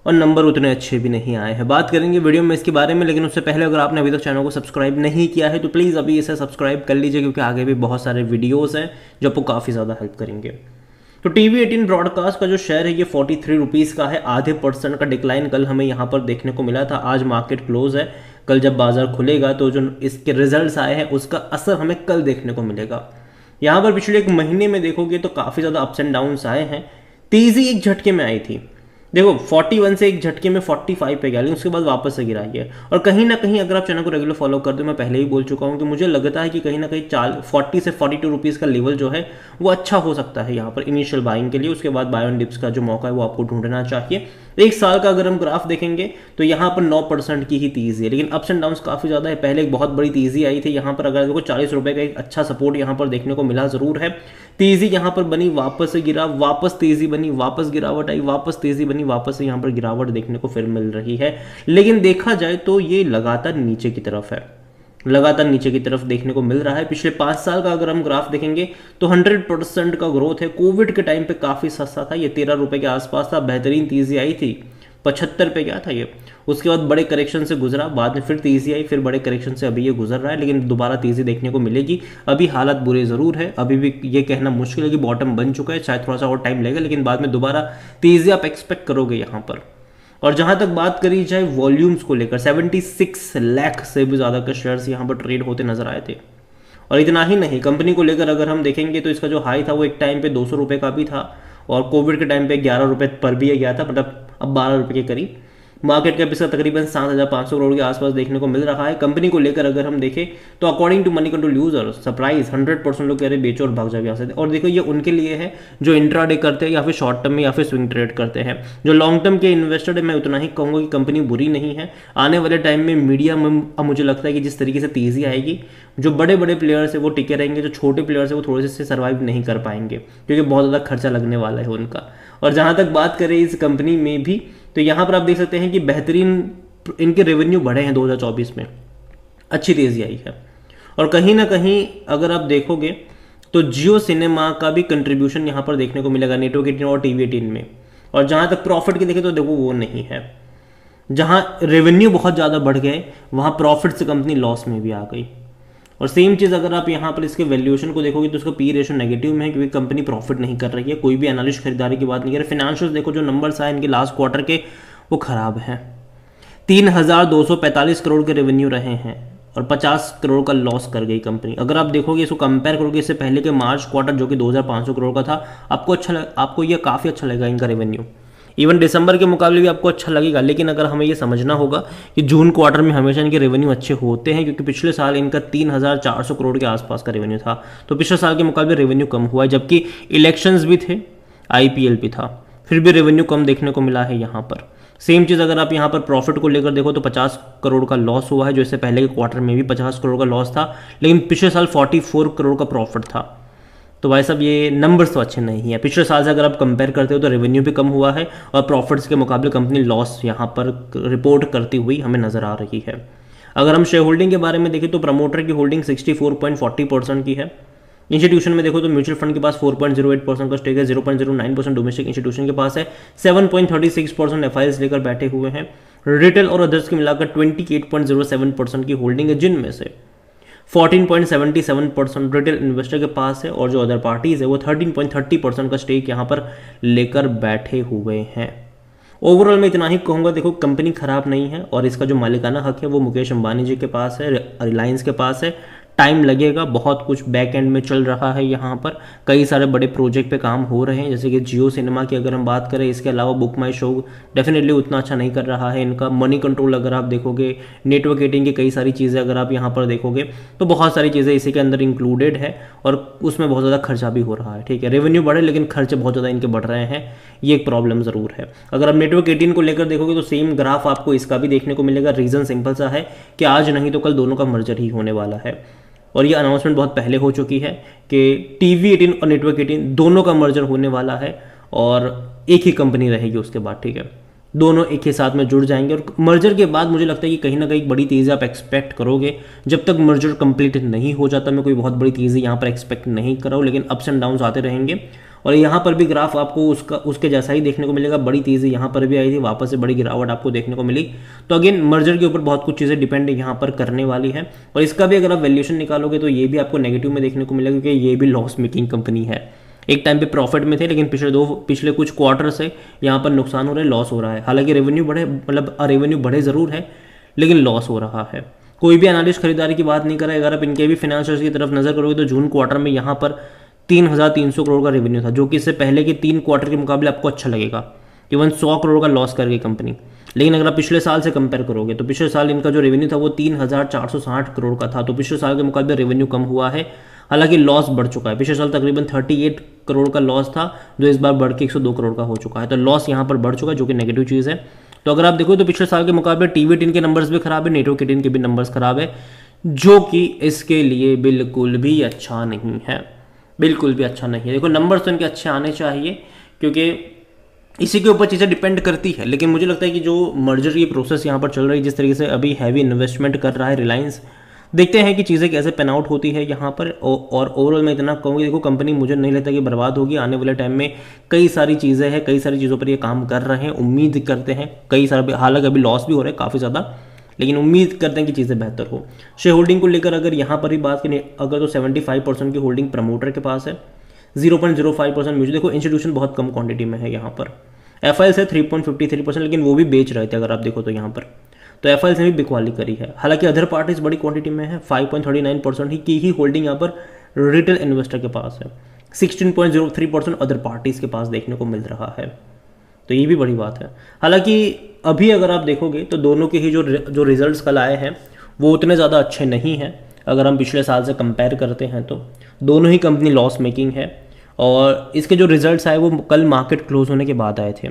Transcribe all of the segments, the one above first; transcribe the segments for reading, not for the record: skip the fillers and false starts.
और नंबर उतने अच्छे भी नहीं आए हैं। बात करेंगे वीडियो में इसके बारे में, लेकिन उससे पहले अगर आपने अभी तक चैनल को सब्सक्राइब नहीं किया है तो प्लीज़ अभी इसे सब्सक्राइब कर लीजिए, क्योंकि आगे भी बहुत सारे वीडियोज़ हैं जो आपको काफ़ी ज़्यादा हेल्प करेंगे। तो TV18 ब्रॉडकास्ट का जो शेयर है ये 43 रुपीज़ का है। आधे % का डिक्लाइन कल हमें यहाँ पर देखने को मिला था। आज मार्केट क्लोज है, कल जब बाजार खुलेगा तो जो इसके रिजल्ट्स आए हैं उसका असर हमें कल देखने को मिलेगा। यहाँ पर पिछले एक महीने में देखोगे तो काफ़ी ज़्यादा अप्स एंड डाउन्स आए हैं। तेज़ी एक झटके में आई थी, देखो 41 से एक झटके में 45 पे गया, लेकिन उसके बाद वापस से गिरा है। और कहीं ना कहीं अगर आप चैनल को रेगुलर फॉलो करते हो, मैं पहले ही बोल चुका हूँ कि मुझे लगता है कि कहीं ना कहीं 40 से 42 रुपीज़ का लेवल जो है वो अच्छा हो सकता है यहाँ पर इनिशियल बाइंग के लिए। उसके बाद बाय ऑन डिप्स का जो मौका है वो आपको ढूंढना चाहिए। एक साल का अगर हम ग्राफ देखेंगे तो यहाँ पर 9% की ही तेज़ी है, लेकिन अप्स एंड डाउन्स काफ़ी ज़्यादा है। पहले एक बहुत बड़ी तेज़ी आई थी यहाँ पर, अगर देखो 40 रुपये का एक अच्छा सपोर्ट यहाँ पर देखने को मिला ज़रूर है। तेज़ी यहाँ पर बनी, वापस से गिरा, वापस तेज़ी बनी, वापस गिरावट आई, वापस तेज़ी बनी, वापस से यहाँ पर गिरावट देखने को फिर मिल रही है। लेकिन देखा जाए तो ये लगातार नीचे की तरफ है, लगातार नीचे की तरफ देखने को मिल रहा है। पिछले 5 साल का अगर हम ग्राफ देखेंगे तो 100% का ग्रोथ है। कोविड के टाइम पे काफ़ी सस्ता था, ये 13 रुपये के आसपास था। बेहतरीन तेज़ी आई थी, 75 पे गया था ये। उसके बाद बड़े करेक्शन से गुजरा, बाद में फिर तेज़ी आई, फिर बड़े करेक्शन से अभी ये गुजर रहा है, लेकिन दोबारा तेज़ी देखने को मिलेगी। अभी हालात बुरे ज़रूर है, अभी भी ये कहना मुश्किल है कि बॉटम बन चुका है, शायद थोड़ा सा और टाइम लगेगा, लेकिन बाद में दोबारा तेज़ी आप एक्सपेक्ट करोगे यहाँ पर। और जहां तक बात करी जाए वॉल्यूम्स को लेकर, 76 लाख से भी ज़्यादा के शेयर्स यहाँ पर ट्रेड होते नजर आए थे। और इतना ही नहीं, कंपनी को लेकर अगर हम देखेंगे तो इसका जो हाई था वो एक टाइम पे 200 रुपये का भी था, और कोविड के टाइम पे 11 रुपये पर भी गया था, मतलब अब 12 रुपये के करीब। मार्केट कैप इसका तकरीबन 7,500 करोड़ के आसपास देखने को मिल रहा है। कंपनी को लेकर अगर हम देखें तो according to Moneycontrol user surprise 100% लोग कह रहे बेचो और भाग जाओ यहाँ से। और देखो ये उनके लिए है जो इंट्राडे करते हैं या फिर शॉर्ट टर्म में या फिर स्विंग ट्रेड करते हैं। जो लॉन्ग टर्म के इन्वेस्टर है, मैं उतना ही कहूँगा कि कंपनी बुरी नहीं है। आने वाले टाइम में मीडिया में अब मुझे लगता है कि जिस तरीके से तेज़ी आएगी, जो बड़े बड़े प्लेयर्स है वो टिके रहेंगे, जो छोटे प्लेयर्स है वो थोड़े से सर्वाइव नहीं कर पाएंगे, क्योंकि बहुत ज़्यादा खर्चा लगने वाला है उनका। और जहाँ तक बात करें इस कंपनी में भी, तो यहाँ पर आप देख सकते हैं कि बेहतरीन इनके रेवेन्यू बढ़े हैं 2024 में, अच्छी तेज़ी आई है। और कहीं ना कहीं अगर आप देखोगे तो जियो सिनेमा का भी कंट्रीब्यूशन यहाँ पर देखने को मिलेगा नेटवर्क 18 और TV18 में। और जहाँ तक प्रॉफिट की देखें तो देखो वो नहीं है, जहाँ रेवेन्यू बहुत ज़्यादा बढ़ गए वहाँ प्रॉफिट से कंपनी लॉस में भी आ गई। और सेम चीज़ अगर आप यहाँ पर इसके वैल्यूएशन को देखोगे तो उसका पी रेशो नेगेटिव में है, क्योंकि कंपनी प्रॉफिट नहीं कर रही है, कोई भी एनालिस्ट खरीदारी की बात नहीं कर रहे। फाइनेंशियल्स देखो, जो नंबर्स आए इनके लास्ट क्वार्टर के वो खराब हैं। 3,245 करोड़ के रेवेन्यू रहे हैं और 50 करोड़ का लॉस कर गई कंपनी। अगर आप देखोगे इसको कंपेयर करोगे इससे पहले के मार्च क्वार्टर जो कि 2,500 करोड़ का था, आपको ये काफ़ी अच्छा लगेगा इनका रेवेन्यू। इवन दिसंबर के मुकाबले भी आपको अच्छा लगेगा। लेकिन अगर हमें ये समझना होगा कि जून क्वार्टर में हमेशा इनके रेवेन्यू अच्छे होते हैं, क्योंकि पिछले साल इनका 3,400 करोड़ के आसपास का रेवेन्यू था, तो पिछले साल के मुकाबले रेवेन्यू कम हुआ है। जबकि इलेक्शंस भी थे, IPL भी था, फिर भी रेवेन्यू कम देखने को मिला है यहाँ पर। सेम चीज़ अगर आप यहाँ पर प्रॉफिट को लेकर देखो तो 50 करोड़ का लॉस हुआ है, जो इससे पहले के क्वार्टर में भी 50 करोड़ का लॉस था, लेकिन पिछले साल 44 करोड़ का प्रॉफिट था। तो भाई साहब ये नंबर्स तो अच्छे नहीं है। पिछले साल से अगर आप कंपेयर करते हो तो रेवेन्यू भी कम हुआ है और प्रॉफिट्स के मुकाबले कंपनी लॉस यहाँ पर रिपोर्ट करती हुई हमें नज़र आ रही है। अगर हम शेयर होल्डिंग के बारे में देखें तो प्रमोटर की होल्डिंग 64.40% की है। इंस्टीट्यूशन में देखो तो म्यूचुअल फंड के पास 4.08% का स्टेक है, 0.09% डोमेस्टिक इंस्टीट्यूशन के पास है, 7.36% FIs लेकर बैठे हुए हैं। रिटेल और अदर्स की मिलाकर 28.07% की होल्डिंग है, जिनमें से 14.77% रिटेल इन्वेस्टर के पास है और जो अदर पार्टीज है वो 13.30% का स्टेक यहाँ पर लेकर बैठे हुए हैं। ओवरऑल मैं इतना ही कहूँगा, देखो कंपनी खराब नहीं है और इसका जो मालिकाना हक है वो मुकेश अंबानी जी के पास है, रिलायंस के पास है। टाइम लगेगा, बहुत कुछ बैक एंड में चल रहा है, यहाँ पर कई सारे बड़े प्रोजेक्ट पे काम हो रहे हैं, जैसे कि जियो सिनेमा की अगर हम बात करें। इसके अलावा बुक माई शो डेफिनेटली उतना अच्छा नहीं कर रहा है इनका। मनी कंट्रोल अगर आप देखोगे, नेटवर्क एटिंग की कई सारी चीज़ें अगर आप यहाँ पर देखोगे तो बहुत सारी चीज़ें इसी के अंदर इंक्लूडेड है और उसमें बहुत ज़्यादा खर्चा भी हो रहा है। ठीक है, रेवेन्यू बढ़े लेकिन खर्चे बहुत ज़्यादा इनके बढ़ रहे हैं, ये एक प्रॉब्लम ज़रूर है। अगर आप नेटवर्क 18 को लेकर देखोगे तो सेम ग्राफ आपको इसका भी देखने को मिलेगा। रीज़न सिंपल सा है कि आज नहीं तो कल दोनों का मर्जर ही होने वाला है और ये अनाउंसमेंट बहुत पहले हो चुकी है कि TV18 और नेटवर्क 18 दोनों का मर्जर होने वाला है और एक ही कंपनी रहेगी उसके बाद। ठीक है, दोनों एक ही साथ में जुड़ जाएंगे और मर्जर के बाद मुझे लगता है कि कहीं ना कहीं बड़ी तेज़ी आप एक्सपेक्ट करोगे। जब तक मर्जर कंप्लीट नहीं हो जाता, मैं कोई बहुत बड़ी तेज़ी यहाँ पर एक्सपेक्ट नहीं कर रहा हूँ, लेकिन अप्स एंड डाउन्स आते रहेंगे और यहाँ पर भी ग्राफ आपको उसके जैसा ही देखने को मिलेगा, बड़ी तेज़ी यहाँ पर भी आई थी, वापस से बड़ी गिरावट आपको देखने को मिली। तो अगेन मर्जर के ऊपर बहुत कुछ चीज़ें डिपेंड यहाँ पर करने वाली है, और इसका भी अगर आप वैल्यूएशन निकालोगे तो ये भी आपको नेगेटिव में देखने को मिलेगा, क्योंकि ये भी लॉस मेकिंग कंपनी है। एक टाइम पे प्रॉफिट में थे, लेकिन पिछले कुछ क्वार्टर से यहाँ पर नुकसान हो रहा है, लॉस हो रहा है। हालांकि रेवेन्यू बढ़े, मतलब रेवेन्यू बढ़े ज़रूर है, लेकिन लॉस हो रहा है। कोई भी एनालिस्ट खरीदारी की बात नहीं कर रहा है। अगर आप इनके भी फाइनेंशियल्स की तरफ नजर करोगे तो जून क्वार्टर में यहाँ पर 3,300 करोड़ का रेवेन्यू था, जो कि इससे पहले के 3 क्वार्टर के मुकाबले आपको अच्छा लगेगा। इवन 100 करोड़ का लॉस कर गई कंपनी। लेकिन अगर आप पिछले साल से कंपेयर करोगे तो पिछले साल इनका जो रेवेन्यू था वो 3,460 करोड़ का था, तो पिछले साल के मुकाबले रेवेन्यू कम हुआ है। हालांकि लॉस बढ़ चुका है, पिछले साल तकरीबन 38 करोड़ का लॉस था, जो इस बार बढ़ के 102 करोड़ का हो चुका है। तो लॉस यहाँ पर बढ़ चुका है, जो कि नेगेटिव चीज़ है। तो अगर आप देखो तो पिछले साल के मुकाबले टी18 के नंबर्स भी खराब है, नेटवर्क 18 के भी नंबर्स खराब है, जो कि इसके लिए बिल्कुल भी अच्छा नहीं है, बिल्कुल भी अच्छा नहीं है। देखो नंबर्स तो इनके अच्छे आने चाहिए, क्योंकि इसी के ऊपर चीज़ें डिपेंड करती है। लेकिन मुझे लगता है कि जो मर्जर की प्रोसेस यहाँ पर चल रही है, जिस तरीके से अभी हैवी इन्वेस्टमेंट कर रहा है रिलायंस, देखते हैं कि चीज़ें कैसे पेन आउट होती है यहाँ पर। और ओवरऑल मैं इतना कहूँगी, देखो कंपनी मुझे नहीं लगता कि बर्बाद होगी। आने वाले टाइम में कई सारी चीज़ें हैं, कई सारी चीज़ों पर ये काम कर रहे हैं, उम्मीद करते हैं कई सारे, हालांकि अभी लॉस भी हो रहा है काफ़ी ज़्यादा, लेकिन उम्मीद करते हैं कि चीज़ें बेहतर हो। शेयर होल्डिंग को लेकर अगर यहाँ पर ही बात करें, अगर तो 75% की होल्डिंग प्रमोटर के पास है, 0.05% म्यूचुअल, देखो इंस्टीट्यूशन बहुत कम क्वांटिटी में है यहाँ पर। एफआईएल से 3.53%, लेकिन वो भी बेच रहे थे अगर आप देखो तो यहाँ पर। तो एफआईएल से भी बिकवाली करी है। हालांकि अदर पार्टीज बड़ी क्वांटिटी में है, 5.39% ही की ही होल्डिंग यहाँ पर रिटेल इन्वेस्टर के पास है, 16.03% अदर पार्टीज के पास देखने को मिल रहा है। तो ये भी बड़ी बात है। हालांकि अभी अगर आप देखोगे तो दोनों के ही जो रिजल्ट्स कल आए हैं वो उतने ज़्यादा अच्छे नहीं हैं। अगर हम पिछले साल से कंपेयर करते हैं तो दोनों ही कंपनी लॉस मेकिंग है, और इसके जो रिजल्ट्स आए वो कल मार्केट क्लोज होने के बाद आए थे।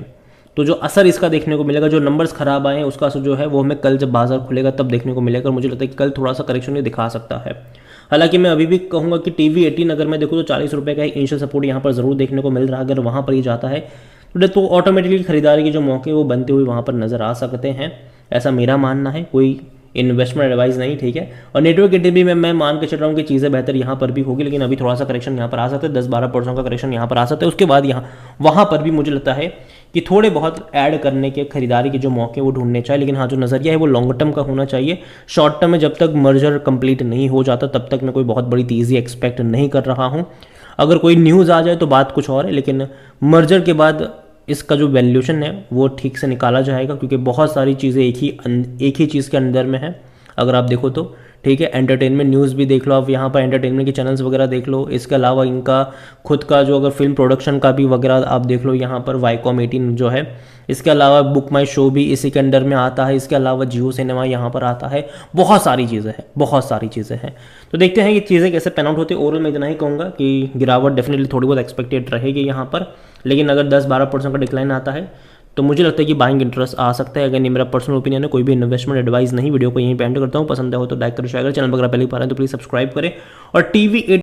तो जो असर इसका देखने को मिलेगा, जो नंबर्स खराब आए हैं उसका असर जो है वो हमें कल जब बाजार खुलेगा तब देखने को मिलेगा। और मुझे लगता है कि कल थोड़ा सा करेक्शन ये दिखा सकता है। हालांकि मैं अभी भी कहूँगा कि TV18 अगर मैं देखूँ तो 40 रुपये का एक इनिशियल सपोर्ट यहाँ पर ज़रूर देखने को मिल रहा है। अगर वहाँ पर ही जाता है तो ऑटोमेटिकली खरीदारी के जो मौके वो बनते हुए वहाँ पर नज़र आ सकते हैं, ऐसा मेरा मानना है। कोई इन्वेस्टमेंट एडवाइस नहीं, ठीक है। और नेटवर्क के भी मैं मान के चल रहा हूँ कि चीज़ें बेहतर यहाँ पर भी होगी, लेकिन अभी थोड़ा सा करेक्शन यहाँ पर आ सकता है, 10-12% का करेक्शन यहाँ पर आ सकता है। उसके बाद यहाँ वहाँ पर भी मुझे लगता है कि थोड़े बहुत ऐड करने के खरीदारी के जो मौके वो ढूंढने चाहिए। लेकिन हाँ, जो नज़रिया है वो लॉन्ग टर्म का होना चाहिए। शॉर्ट टर्म में जब तक मर्जर कंप्लीट नहीं हो जाता तब तक मैं कोई बहुत बड़ी तेज़ी एक्सपेक्ट नहीं कर रहा हूँ। अगर कोई न्यूज़ आ जाए तो बात कुछ और है, लेकिन मर्जर के बाद इसका जो वैल्यूएशन है वो ठीक से निकाला जाएगा, क्योंकि बहुत सारी चीज़ें एक ही चीज़ के अंदर में है। अगर आप देखो तो ठीक है, एंटरटेनमेंट न्यूज़ भी देख लो आप, यहाँ पर एंटरटेनमेंट के चैनल्स वगैरह देख लो। इसके अलावा इनका खुद का जो अगर फिल्म प्रोडक्शन का भी वगैरह आप देख लो, यहाँ पर वाईकॉम 18 जो है। इसके अलावा बुक माई शो भी इसी के अंडर में आता है। इसके अलावा जियो सिनेमा यहाँ पर आता है। बहुत सारी चीज़ें हैं, बहुत सारी चीज़ें हैं। तो देखते हैं कि चीज़ें कैसे पेन आउट होती है। ओवरऑल मैं इतना ही कहूँगा कि गिरावट डेफिनेटली थोड़ी बहुत एक्सपेक्टेड रहेगी यहाँ पर, लेकिन अगर 10-12% का डिक्लाइन आता है तो मुझे लगता है कि बाइंग इंटरेस्ट आ सकता है। अगर ये मेरा पर्सनल ओपिनियन है, कोई भी इन्वेस्टमेंट एडवाइस नहीं। वीडियो को यहीं पे एंड करता हूँ। पसंद हो तो लाइक करें, शेयर करें। चैनल पर अगर पहली बार हैं तो प्लीज़ सब्सक्राइब करें। और TV18